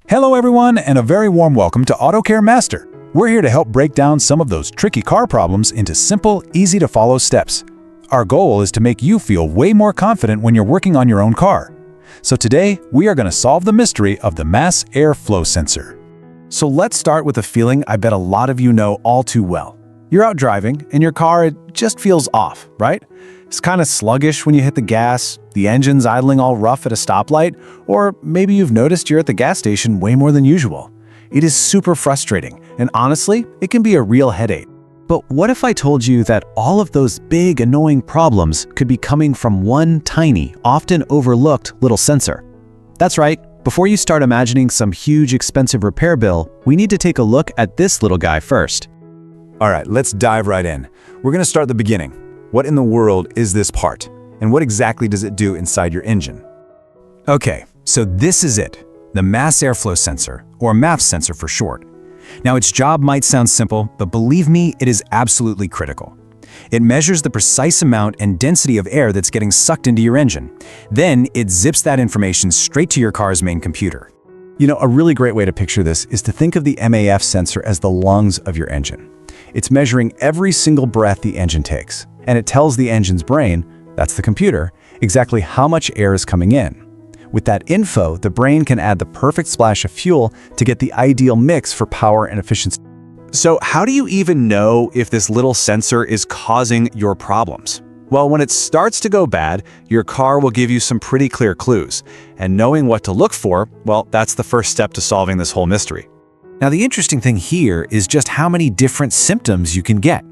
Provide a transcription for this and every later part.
Hello everyone, and a very warm welcome to Auto Care Master. We're here to help break down some of those tricky car problems into simple, easy-to-follow steps. Our goal is to make you feel way more confident when you're working on your own car. So today, we are going to solve the mystery of the mass airflow sensor. So let's start with a feeling I bet a lot of you know all too well. You're out driving, and your car, it just feels off, right? It's kind of sluggish when you hit the gas, the engine's idling all rough at a stoplight, or maybe you've noticed you're at the gas station way more than usual. It is super frustrating, and honestly, it can be a real headache. But what if I told you that all of those big, annoying problems could be coming from one tiny, often overlooked little sensor? That's right. Before you start imagining some huge, expensive repair bill, we need to take a look at this little guy first. All right, let's dive right in. We're going to start at the beginning. What in the world is this part? And what exactly does it do inside your engine? Okay, so this is it, the mass airflow sensor, or MAF sensor for short. Now, its job might sound simple, but believe me, it is absolutely critical. It measures the precise amount and density of air that's getting sucked into your engine. Then it zips that information straight to your car's main computer. You know, a really great way to picture this is to think of the MAF sensor as the lungs of your engine. It's measuring every single breath the engine takes, and it tells the engine's brain, that's the computer, exactly how much air is coming in. With that info, the brain can add the perfect splash of fuel to get the ideal mix for power and efficiency. So how do you even know if this little sensor is causing your problems? Well, when it starts to go bad, your car will give you some pretty clear clues. And knowing what to look for, well, that's the first step to solving this whole mystery. Now, the interesting thing here is just how many different symptoms you can get.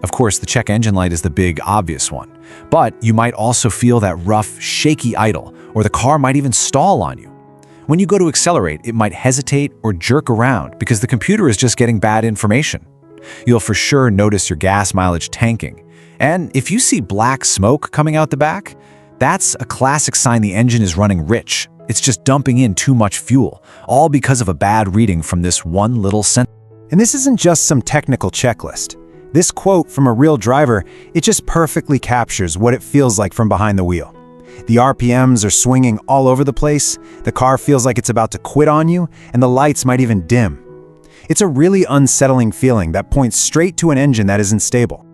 Of course, the check engine light is the big, obvious one. But you might also feel that rough, shaky idle, or the car might even stall on you. When you go to accelerate, it might hesitate or jerk around because the computer is just getting bad information. You'll for sure notice your gas mileage tanking. And if you see black smoke coming out the back, that's a classic sign the engine is running rich. It's just dumping in too much fuel, all because of a bad reading from this one little sensor. And this isn't just some technical checklist. This quote from a real driver, it just perfectly captures what it feels like from behind the wheel. The RPMs are swinging all over the place, the car feels like it's about to quit on you, and the lights might even dim. It's a really unsettling feeling that points straight to an engine that isn't stable.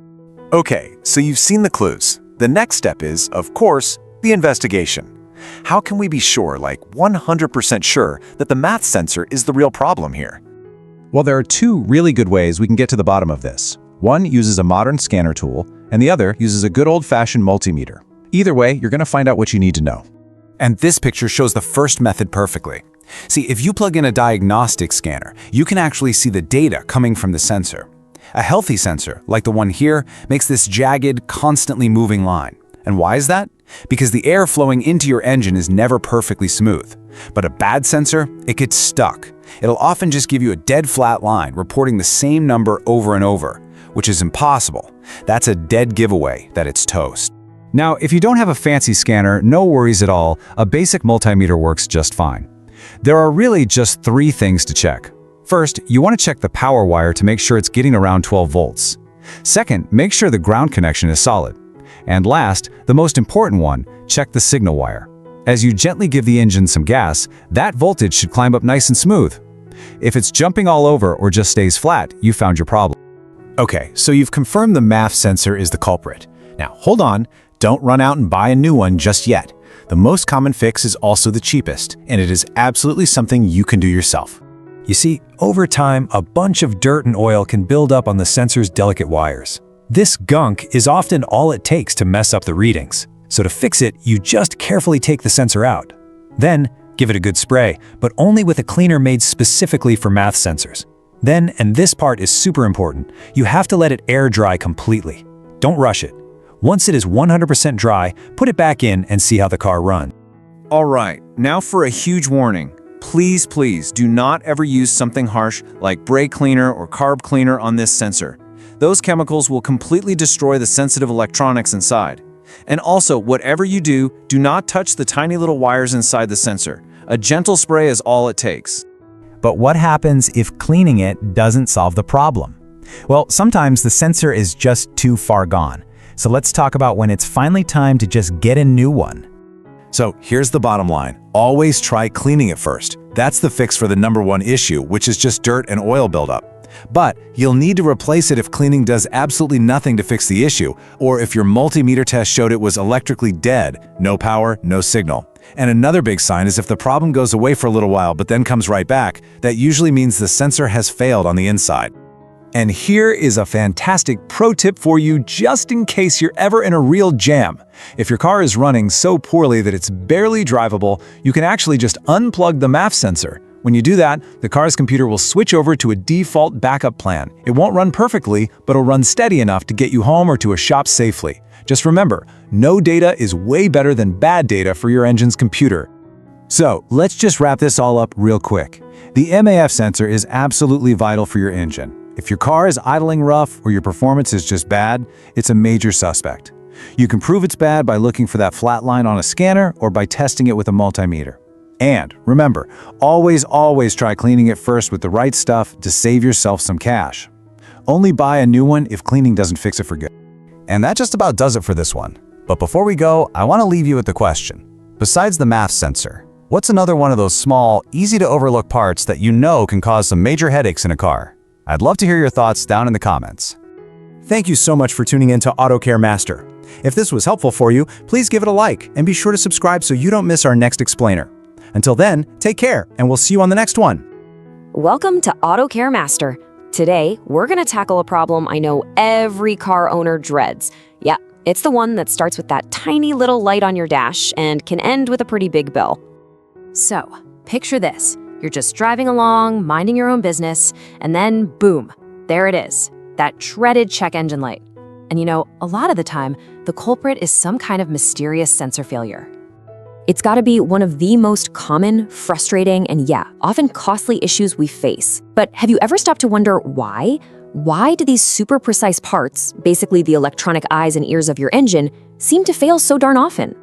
Okay, so you've seen the clues. The next step is, of course, the investigation. How can we be sure, like 100% sure, that the MAF sensor is the real problem here? Well, there are two really good ways we can get to the bottom of this. One uses a modern scanner tool, and the other uses a good old-fashioned multimeter. Either way, you're going to find out what you need to know. And this picture shows the first method perfectly. See, if you plug in a diagnostic scanner, you can actually see the data coming from the sensor. A healthy sensor, like the one here, makes this jagged, constantly moving line. And why is that? Because the air flowing into your engine is never perfectly smooth. But a bad sensor, it gets stuck. It'll often just give you a dead flat line, reporting the same number over and over, which is impossible. That's a dead giveaway that it's toast. Now, if you don't have a fancy scanner, no worries at all. A basic multimeter works just fine. There are really just three things to check. First, you want to check the power wire to make sure it's getting around 12 volts. Second, make sure the ground connection is solid. And last, the most important one, check the signal wire. As you gently give the engine some gas, that voltage should climb up nice and smooth. If it's jumping all over or just stays flat, you found your problem. Okay, so you've confirmed the MAF sensor is the culprit. Now, hold on, don't run out and buy a new one just yet. The most common fix is also the cheapest, and it is absolutely something you can do yourself. You see, over time, a bunch of dirt and oil can build up on the sensor's delicate wires. This gunk is often all it takes to mess up the readings. So to fix it, you just carefully take the sensor out. Then, give it a good spray, but only with a cleaner made specifically for MAF sensors. Then, and this part is super important, you have to let it air dry completely. Don't rush it. Once it is 100% dry, put it back in and see how the car runs. All right, now for a huge warning. Please do not ever use something harsh like brake cleaner or carb cleaner on this sensor. Those chemicals will completely destroy the sensitive electronics inside. And also, whatever you do, do not touch the tiny little wires inside the sensor. A gentle spray is all it takes. But what happens if cleaning it doesn't solve the problem? Well, sometimes the sensor is just too far gone. So let's talk about when it's finally time to just get a new one. So here's the bottom line. Always try cleaning it first. That's the fix for the number one issue, which is just dirt and oil buildup. But you'll need to replace it if cleaning does absolutely nothing to fix the issue, or if your multimeter test showed it was electrically dead, no power, no signal. And another big sign is if the problem goes away for a little while but then comes right back, that usually means the sensor has failed on the inside. And here is a fantastic pro tip for you just in case you're ever in a real jam. If your car is running so poorly that it's barely drivable, you can actually just unplug the MAF sensor. When you do that, the car's computer will switch over to a default backup plan. It won't run perfectly, but it'll run steady enough to get you home or to a shop safely. Just remember, no data is way better than bad data for your engine's computer. So, let's just wrap this all up real quick. The MAF sensor is absolutely vital for your engine. If your car is idling rough or your performance is just bad, it's a major suspect. You can prove it's bad by looking for that flat line on a scanner or by testing it with a multimeter. And remember, always try cleaning it first with the right stuff to save yourself some cash. Only buy a new one if cleaning doesn't fix it for good. And that just about does it for this one. But before we go, I want to leave you with the question. Besides the MAF sensor, what's another one of those small, easy to overlook parts that you know can cause some major headaches in a car? I'd love to hear your thoughts down in the comments. Thank you so much for tuning in to Auto Care Master. If this was helpful for you, please give it a like and be sure to subscribe so you don't miss our next explainer. Until then, take care and we'll see you on the next one. Welcome to Auto Care Master. Today, we're going to tackle a problem I know every car owner dreads. Yeah, it's the one that starts with that tiny little light on your dash and can end with a pretty big bill. So, picture this. You're just driving along, minding your own business, and then boom, there it is, that dreaded check engine light. And you know, a lot of the time, the culprit is some kind of mysterious sensor failure. It's got to be one of the most common, frustrating, and often costly issues we face. But have you ever stopped to wonder why? Why do these super precise parts, basically the electronic eyes and ears of your engine, seem to fail so darn often?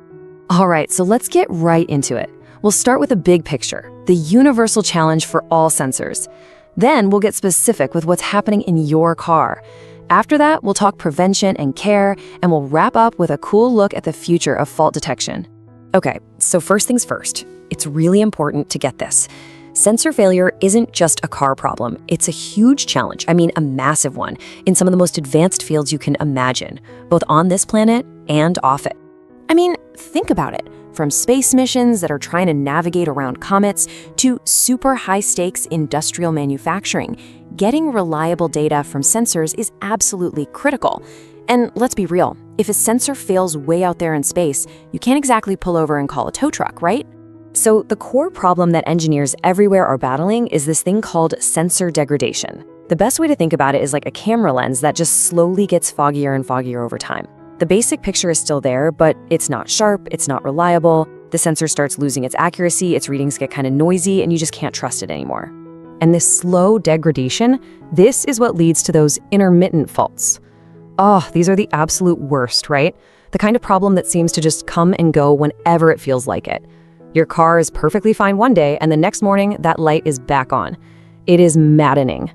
All right, so let's get right into it. We'll start with a big picture, the universal challenge for all sensors. Then we'll get specific with what's happening in your car. After that, we'll talk prevention and care, and we'll wrap up with a cool look at the future of fault detection. Okay, so first things first, it's really important to get this. Sensor failure isn't just a car problem. It's a huge challenge, a massive one, in some of the most advanced fields you can imagine, both on this planet and off it. Think about it. From space missions that are trying to navigate around comets to super high-stakes industrial manufacturing, getting reliable data from sensors is absolutely critical. And let's be real, if a sensor fails way out there in space, you can't exactly pull over and call a tow truck, right? So the core problem that engineers everywhere are battling is this thing called sensor degradation. The best way to think about it is like a camera lens that just slowly gets foggier and foggier over time. The basic picture is still there, but it's not sharp, it's not reliable, the sensor starts losing its accuracy, its readings get kind of noisy, and you just can't trust it anymore. And this slow degradation, this is what leads to those intermittent faults. Oh, these are the absolute worst, right? The kind of problem that seems to just come and go whenever it feels like it. Your car is perfectly fine one day, and the next morning, that light is back on. It is maddening.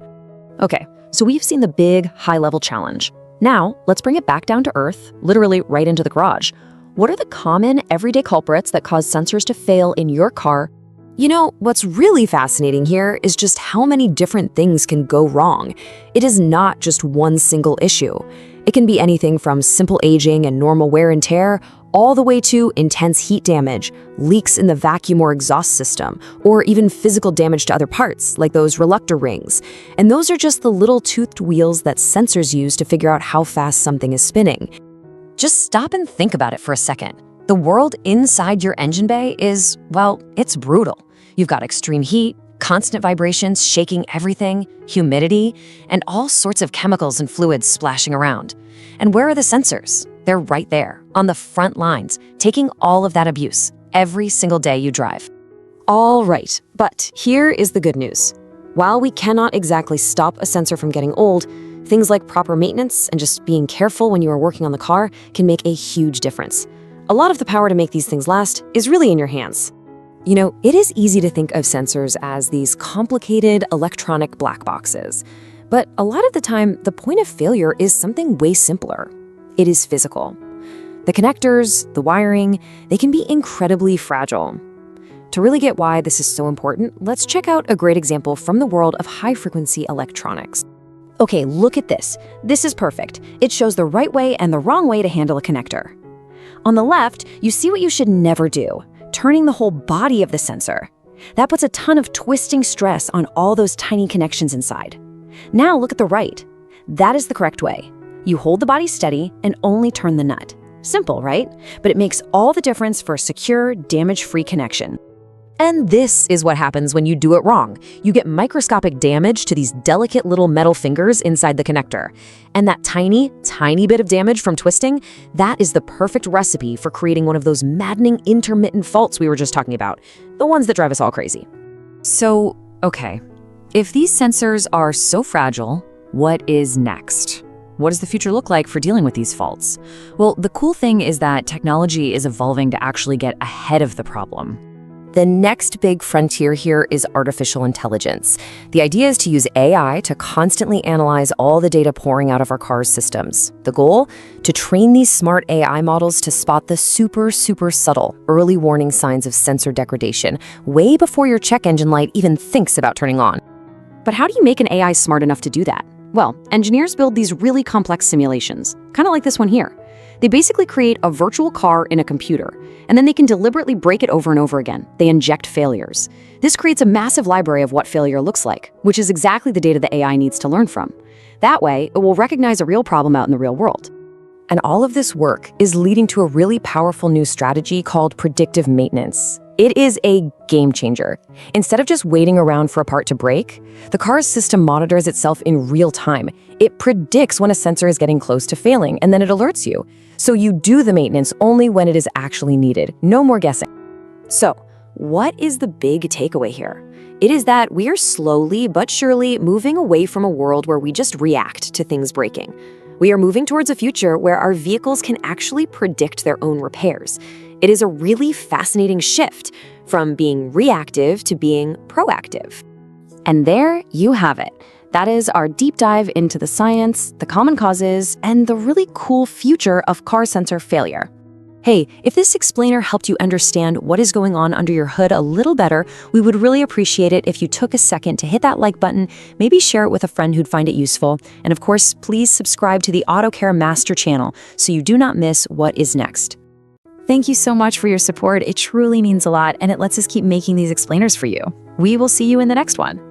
Okay, so we've seen the big, high-level challenge. Now, let's bring it back down to earth, literally right into the garage. What are the common, everyday culprits that cause sensors to fail in your car? You know, what's really fascinating here is just how many different things can go wrong. It is not just one single issue. It can be anything from simple aging and normal wear and tear, all the way to intense heat damage, leaks in the vacuum or exhaust system, or even physical damage to other parts, like those reluctor rings. And those are just the little toothed wheels that sensors use to figure out how fast something is spinning. Just stop and think about it for a second. The world inside your engine bay is, well, it's brutal. You've got extreme heat, constant vibrations shaking everything, humidity, and all sorts of chemicals and fluids splashing around. And where are the sensors? They're right there, on the front lines, taking all of that abuse every single day you drive. All right, but here is the good news. While we cannot exactly stop a sensor from getting old, things like proper maintenance and just being careful when you are working on the car can make a huge difference. A lot of the power to make these things last is really in your hands. You know, it is easy to think of sensors as these complicated electronic black boxes. But a lot of the time, the point of failure is something way simpler. It is physical. The connectors, the wiring, they can be incredibly fragile. To really get why this is so important, let's check out a great example from the world of high-frequency electronics. Okay, look at this. This is perfect. It shows the right way and the wrong way to handle a connector. On the left, you see what you should never do, turning the whole body of the sensor. That puts a ton of twisting stress on all those tiny connections inside. Now look at the right. That is the correct way. You hold the body steady and only turn the nut. Simple, right? But it makes all the difference for a secure, damage-free connection. And this is what happens when you do it wrong. You get microscopic damage to these delicate little metal fingers inside the connector. And that tiny, tiny bit of damage from twisting, that is the perfect recipe for creating one of those maddening intermittent faults we were just talking about, the ones that drive us all crazy. So, okay, if these sensors are so fragile, what is next? What does the future look like for dealing with these faults? Well, the cool thing is that technology is evolving to actually get ahead of the problem. The next big frontier here is artificial intelligence. The idea is to use AI to constantly analyze all the data pouring out of our cars' systems. The goal? To train these smart AI models to spot the super subtle early warning signs of sensor degradation way before your check engine light even thinks about turning on. But how do you make an AI smart enough to do that? Well, engineers build these really complex simulations, kind of like this one here. They basically create a virtual car in a computer, and then they can deliberately break it over and over again. They inject failures. This creates a massive library of what failure looks like, which is exactly the data the AI needs to learn from. That way, it will recognize a real problem out in the real world. And all of this work is leading to a really powerful new strategy called predictive maintenance. It is a game changer. Instead of just waiting around for a part to break, the car's system monitors itself in real time. It predicts when a sensor is getting close to failing, and then it alerts you. So you do the maintenance only when it is actually needed. No more guessing. So, what is the big takeaway here? It is that we are slowly but surely moving away from a world where we just react to things breaking. We are moving towards a future where our vehicles can actually predict their own repairs. It is a really fascinating shift from being reactive to being proactive. And there you have it. That is our deep dive into the science, the common causes, and the really cool future of car sensor failure. Hey, if this explainer helped you understand what is going on under your hood a little better, we would really appreciate it if you took a second to hit that like button, maybe share it with a friend who'd find it useful, and of course, please subscribe to the Auto Care Master channel so you do not miss what is next. Thank you so much for your support. It truly means a lot, and it lets us keep making these explainers for you. We will see you in the next one.